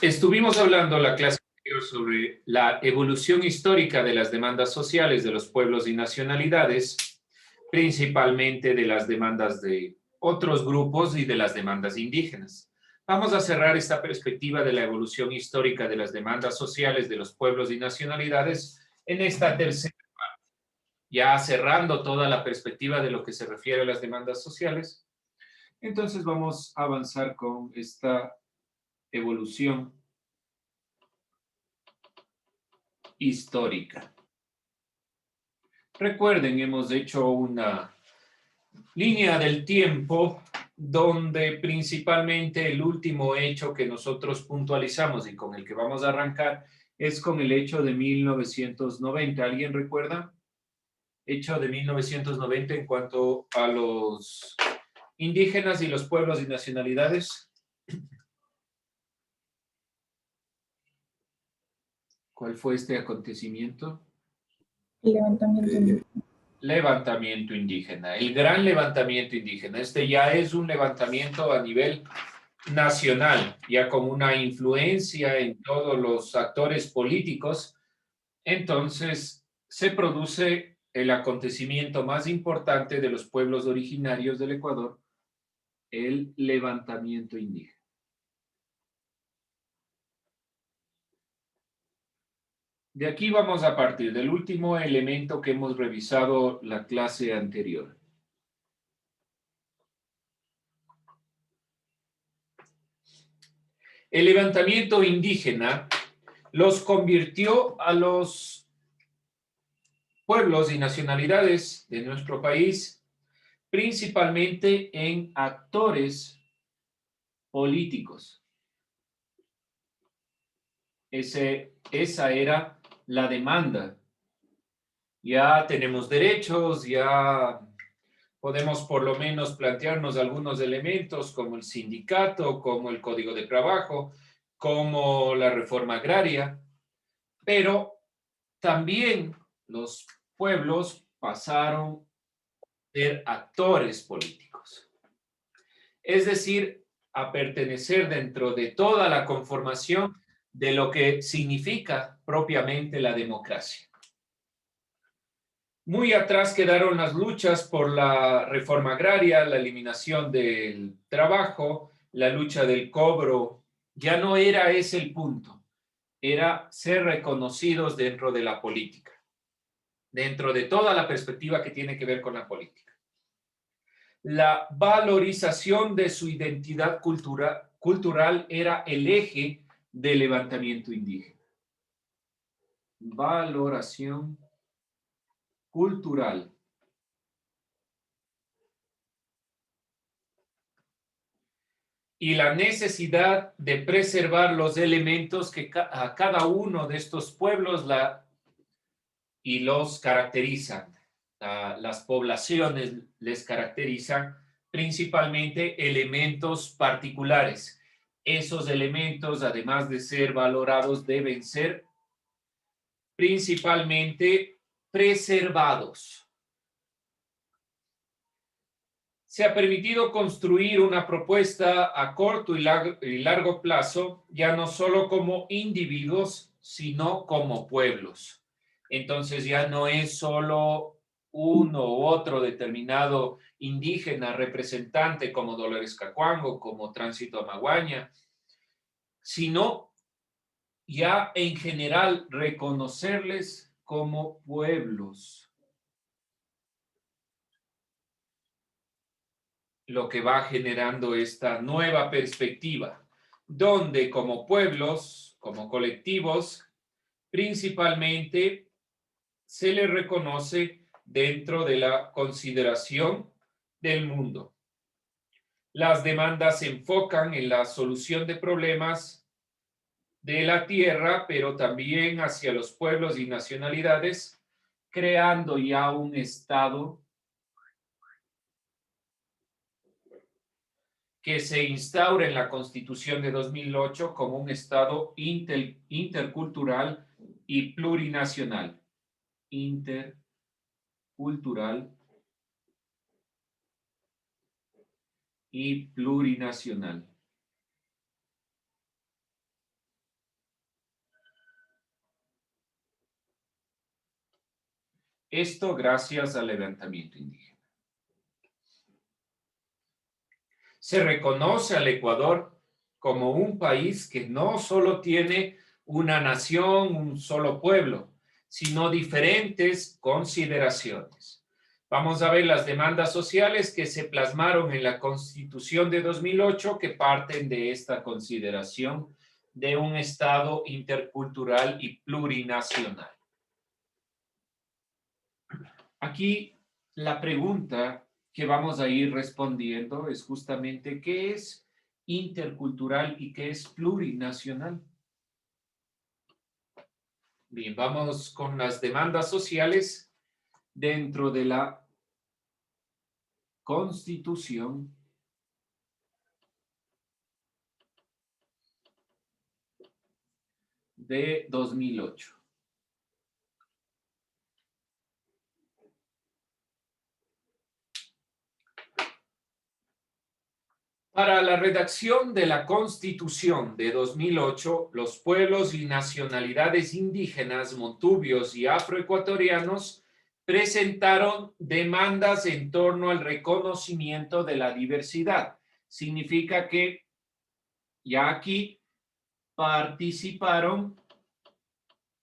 Estuvimos hablando la clase anterior sobre la evolución histórica de las demandas sociales de los pueblos y nacionalidades, principalmente de las demandas de otros grupos y de las demandas indígenas. Vamos a cerrar esta perspectiva de la evolución histórica de las demandas sociales de los pueblos y nacionalidades en esta tercera parte, ya cerrando toda la perspectiva de lo que se refiere a las demandas sociales. Entonces vamos a avanzar con esta evolución histórica. Recuerden, hemos hecho una línea del tiempo donde principalmente el último hecho que nosotros puntualizamos y con el que vamos a arrancar es con el hecho de 1990. ¿Alguien recuerda? Hecho de 1990 en cuanto a los indígenas y los pueblos y nacionalidades. ¿Cuál fue este acontecimiento? El levantamiento indígena. Levantamiento indígena, el gran levantamiento indígena. Este ya es un levantamiento a nivel nacional, ya con una influencia en todos los actores políticos. Entonces se produce el acontecimiento más importante de los pueblos originarios del Ecuador, el levantamiento indígena. De aquí vamos a partir del último elemento que hemos revisado la clase anterior. El levantamiento indígena los convirtió a los pueblos y nacionalidades de nuestro país principalmente en actores políticos. Esa era la demanda. Ya tenemos derechos, ya podemos por lo menos plantearnos algunos elementos como el sindicato, como el código de trabajo, como la reforma agraria, pero también los pueblos pasaron a ser actores políticos. Es decir, a pertenecer dentro de toda la conformación de lo que significa propiamente la democracia. Muy atrás quedaron las luchas por la reforma agraria, la eliminación del trabajo, la lucha del cobro. Ya no era ese el punto, era ser reconocidos dentro de la política, dentro de toda la perspectiva que tiene que ver con la política. La valorización de su identidad cultural era el eje del levantamiento indígena. Valoración cultural. Y la necesidad de preservar los elementos que a cada uno de estos pueblos y los caracterizan. Las poblaciones les caracterizan principalmente elementos particulares. Esos elementos, además de ser valorados, deben ser principalmente preservados. Se ha permitido construir una propuesta a corto y largo plazo, ya no solo como individuos, sino como pueblos. Entonces ya no es solo uno u otro determinado indígena representante como Dolores Cacuango, como Tránsito Amaguaña, sino ya en general reconocerles como pueblos. Lo que va generando esta nueva perspectiva, donde como pueblos, como colectivos, principalmente se les reconoce dentro de la consideración del mundo. Las demandas se enfocan en la solución de problemas de la tierra, pero también hacia los pueblos y nacionalidades, creando ya un Estado que se instaura en la Constitución de 2008 como un Estado intercultural y plurinacional. Intercultural y plurinacional. Esto gracias al levantamiento indígena. Se reconoce al Ecuador como un país que no solo tiene una nación, un solo pueblo, sino diferentes consideraciones. Vamos a ver las demandas sociales que se plasmaron en la Constitución de 2008 que parten de esta consideración de un Estado intercultural y plurinacional. Aquí la pregunta que vamos a ir respondiendo es justamente ¿qué es intercultural y qué es plurinacional? Bien, vamos con las demandas sociales dentro de la Constitución de 2008. Para la redacción de la Constitución de 2008, los pueblos y nacionalidades indígenas, montubios y afroecuatorianos presentaron demandas en torno al reconocimiento de la diversidad. Significa que ya aquí participaron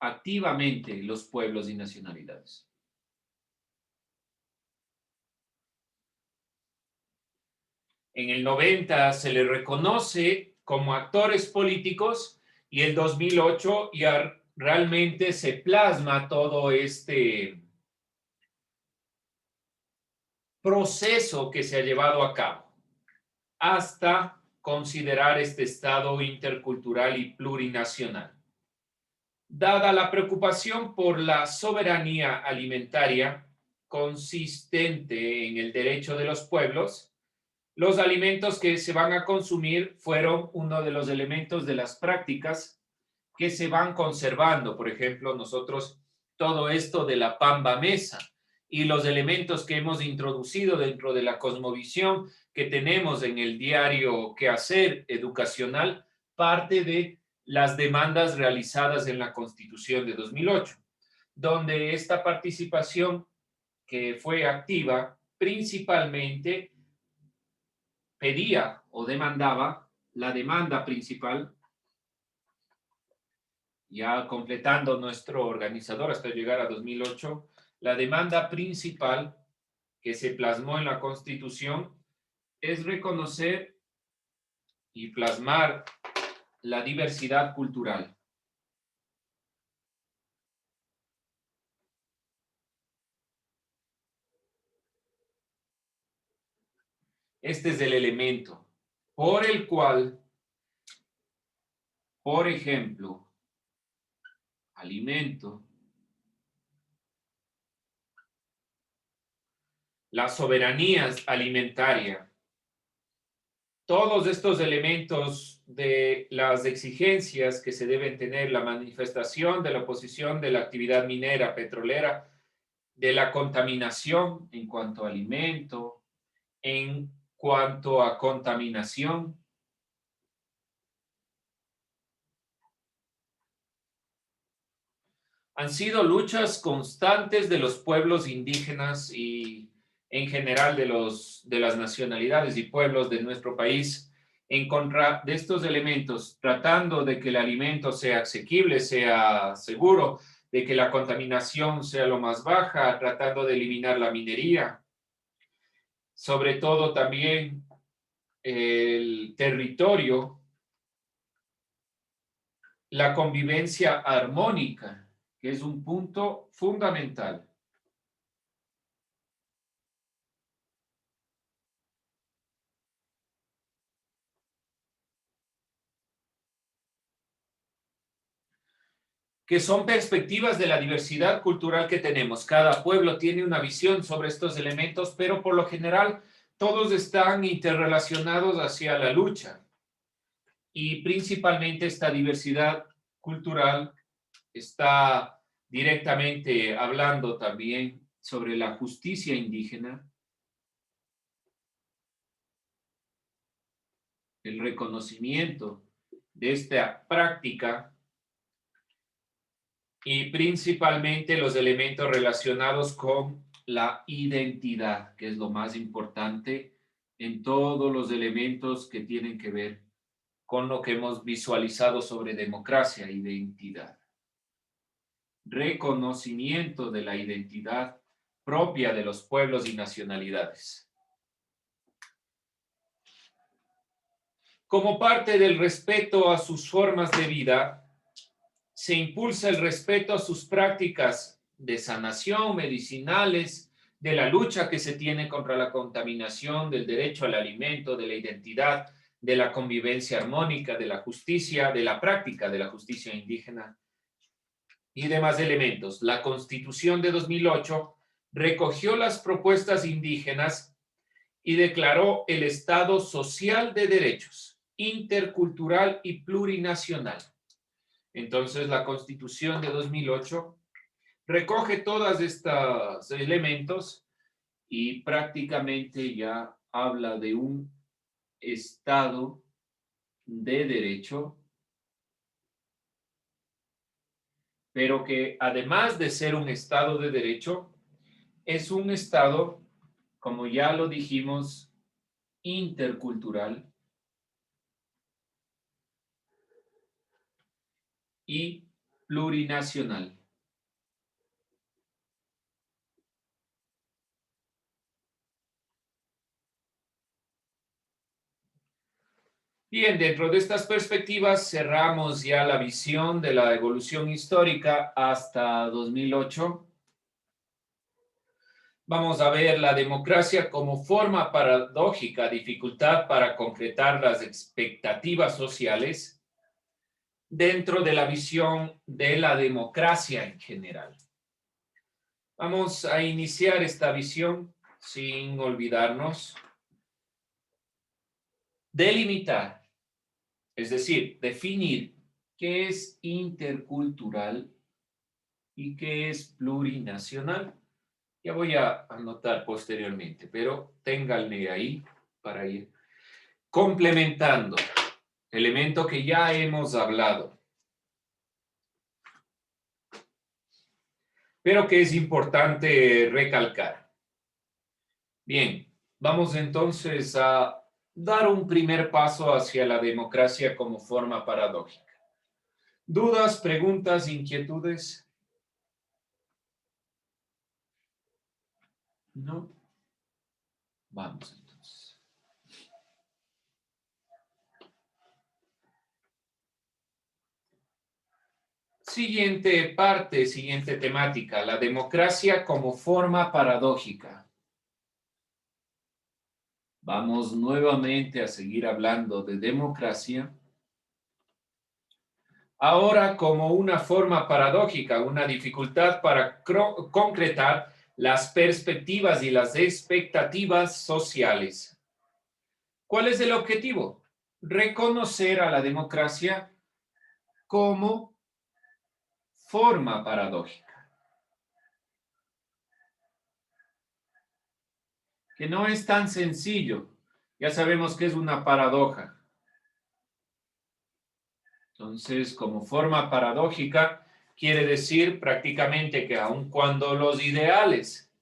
activamente los pueblos y nacionalidades. En el 90 se le reconoce como actores políticos y el 2008 ya realmente se plasma todo este proceso que se ha llevado a cabo hasta considerar este Estado intercultural y plurinacional. Dada la preocupación por la soberanía alimentaria consistente en el derecho de los pueblos, los alimentos que se van a consumir fueron uno de los elementos de las prácticas que se van conservando. Por ejemplo, nosotros todo esto de la pamba mesa y los elementos que hemos introducido dentro de la cosmovisión que tenemos en el diario Quehacer Educacional, parte de las demandas realizadas en la Constitución de 2008, donde esta participación que fue activa principalmente pedía o demandaba la demanda principal, ya completando nuestro organizador hasta llegar a 2008, la demanda principal que se plasmó en la Constitución es reconocer y plasmar la diversidad cultural. Este es el elemento por el cual, por ejemplo, alimento, la soberanía alimentaria, todos estos elementos de las exigencias que se deben tener, la manifestación de la oposición de la actividad minera, petrolera, de la contaminación en cuanto a alimento, en cuanto a contaminación, han sido luchas constantes de los pueblos indígenas y en general de las nacionalidades y pueblos de nuestro país en contra de estos elementos, tratando de que el alimento sea asequible, sea seguro, de que la contaminación sea lo más baja, tratando de eliminar la minería, sobre todo también el territorio, la convivencia armónica, que es un punto fundamental. Que son perspectivas de la diversidad cultural que tenemos. Cada pueblo tiene una visión sobre estos elementos, pero por lo general todos están interrelacionados hacia la lucha. Y principalmente esta diversidad cultural está directamente hablando también sobre la justicia indígena, el reconocimiento de esta práctica y principalmente los elementos relacionados con la identidad, que es lo más importante en todos los elementos que tienen que ver con lo que hemos visualizado sobre democracia, identidad. Reconocimiento de la identidad propia de los pueblos y nacionalidades. Como parte del respeto a sus formas de vida, se impulsa el respeto a sus prácticas de sanación, medicinales, de la lucha que se tiene contra la contaminación, del derecho al alimento, de la identidad, de la convivencia armónica, de la justicia, de la práctica de la justicia indígena y demás elementos. La Constitución de 2008 recogió las propuestas indígenas y declaró el Estado social de derechos, intercultural y plurinacional. Entonces, la Constitución de 2008 recoge todos estos elementos y prácticamente ya habla de un Estado de derecho, pero que además de ser un Estado de derecho, es un Estado, como ya lo dijimos, intercultural y plurinacional. Bien, dentro de estas perspectivas cerramos ya la visión de la evolución histórica hasta 2008. Vamos a ver la democracia como forma paradójica, dificultad para concretar las expectativas sociales dentro de la visión de la democracia en general. Vamos a iniciar esta visión sin olvidarnos. Delimitar, es decir, definir qué es intercultural y qué es plurinacional. Ya voy a anotar posteriormente, pero ténganme ahí para ir complementando. Elemento que ya hemos hablado, pero que es importante recalcar. Bien, vamos entonces a dar un primer paso hacia la democracia como forma paradójica. ¿Dudas, preguntas, inquietudes? ¿No? Vamos entonces. Siguiente parte, siguiente temática, la democracia como forma paradójica. Vamos nuevamente a seguir hablando de democracia. Ahora como una forma paradójica, una dificultad para concretar las perspectivas y las expectativas sociales. ¿Cuál es el objetivo? Reconocer a la democracia como forma paradójica. Que no es tan sencillo. Ya sabemos que es una paradoja. Entonces, como forma paradójica, quiere decir prácticamente que aun cuando los ideales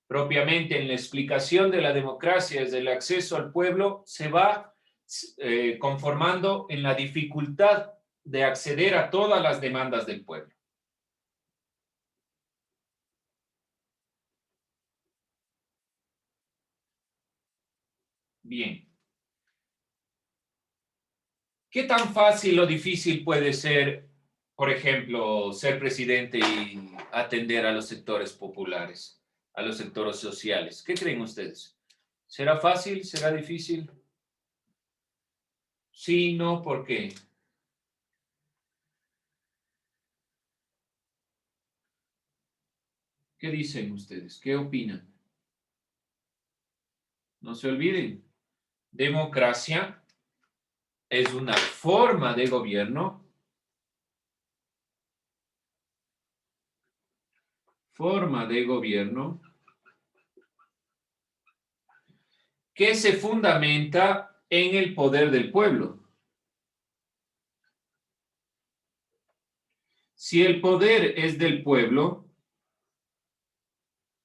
propiamente en la explicación de la democracia es el acceso al pueblo, se va conformando en la dificultad de acceder a todas las demandas del pueblo. Bien. ¿Qué tan fácil o difícil puede ser, por ejemplo, ser presidente y atender a los sectores populares, a los sectores sociales? ¿Qué creen ustedes? ¿Será fácil? ¿Será difícil? Sí, no, ¿por qué? ¿Qué dicen ustedes? ¿Qué opinan? No se olviden, democracia es una forma de gobierno, que se fundamenta en el poder del pueblo. Si el poder es del pueblo,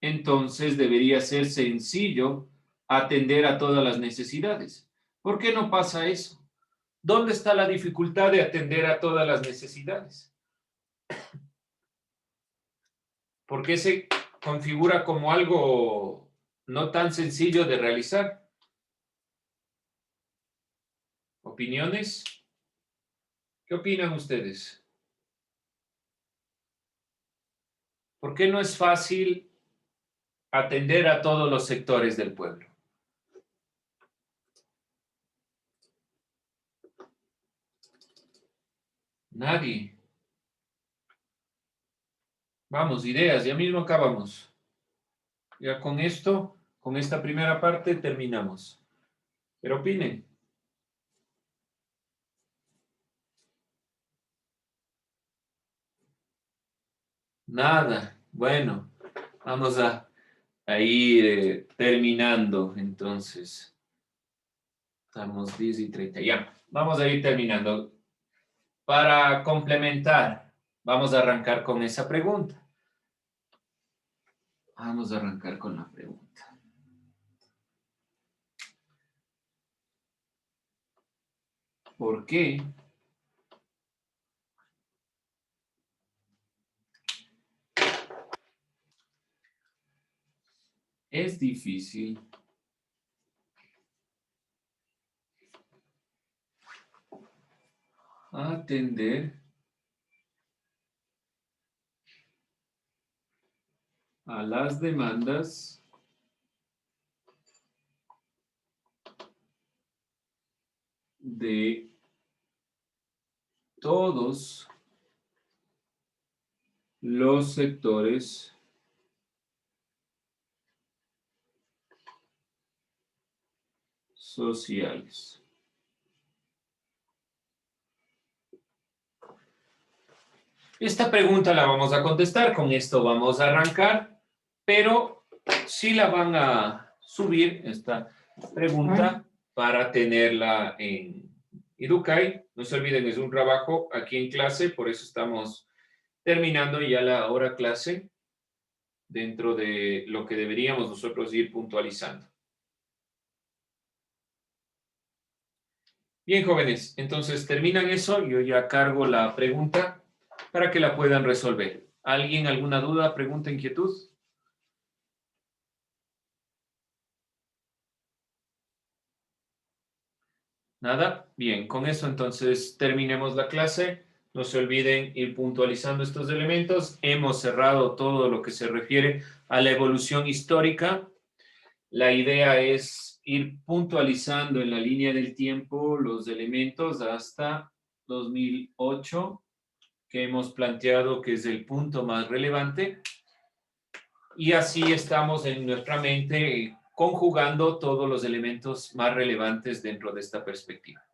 entonces debería ser sencillo atender a todas las necesidades. ¿Por qué no pasa eso? ¿Dónde está la dificultad de atender a todas las necesidades? ¿Por qué se configura como algo no tan sencillo de realizar? ¿Opiniones? ¿Qué opinan ustedes? ¿Por qué no es fácil atender a todos los sectores del pueblo? Nadie. Vamos, ideas, ya mismo acabamos. Ya con esto, con esta primera parte terminamos. Pero opinen. Nada. Bueno, vamos a ir terminando entonces. Estamos 10:30. Ya, vamos a ir terminando. Para complementar, vamos a arrancar con esa pregunta. Vamos a arrancar con la pregunta. ¿Por qué es difícil atender a las demandas de todos los sectores sociales? Esta pregunta la vamos a contestar, con esto vamos a arrancar, pero sí la van a subir esta pregunta para tenerla en Educay. No se olviden, es un trabajo aquí en clase, por eso estamos terminando ya la hora clase dentro de lo que deberíamos nosotros ir puntualizando. Bien, jóvenes, entonces terminan eso, yo ya cargo la pregunta para que la puedan resolver. ¿Alguien, alguna duda, pregunta, inquietud? ¿Nada? Bien, con eso entonces terminemos la clase. No se olviden ir puntualizando estos elementos. Hemos cerrado todo lo que se refiere a la evolución histórica. La idea es ir puntualizando en la línea del tiempo los elementos hasta 2008, que hemos planteado que es el punto más relevante. Y así estamos en nuestra mente conjugando todos los elementos más relevantes dentro de esta perspectiva.